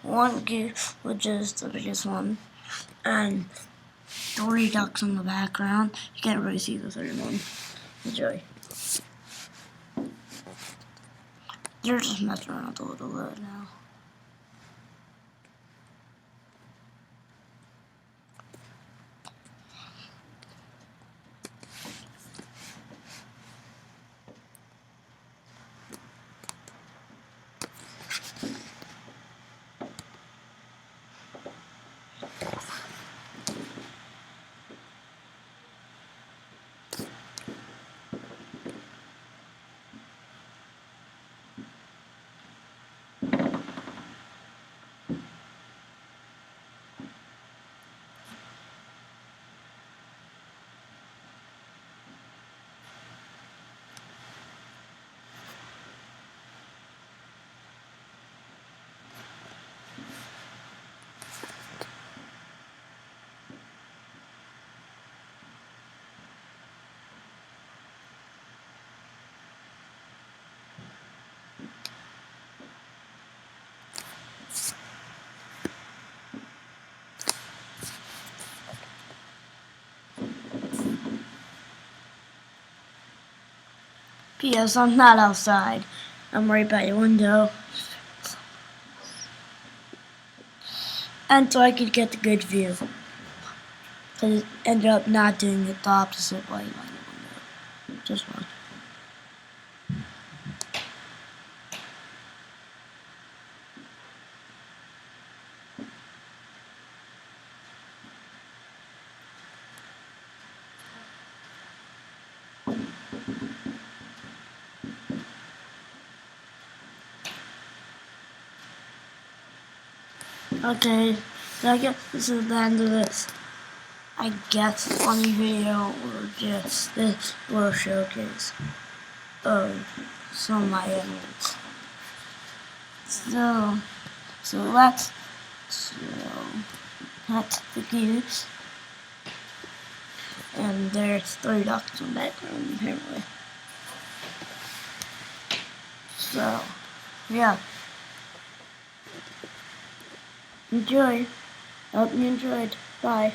one goose, which is the biggest one, and 3 ducks in the background. You can't really see the third one. Enjoy. They're just messing around a little bit now. P.S. I'm not outside. I'm right by the window. And so I could get the good view. Because it ended up not doing it the opposite way by the window. Just one. Okay, so I guess this is the end of this, I guess, funny video, or just this little showcase of some of my animals. So that's the goose, and there's 3 ducks in the background apparently. So, yeah. Enjoy. Hope you enjoyed. Bye.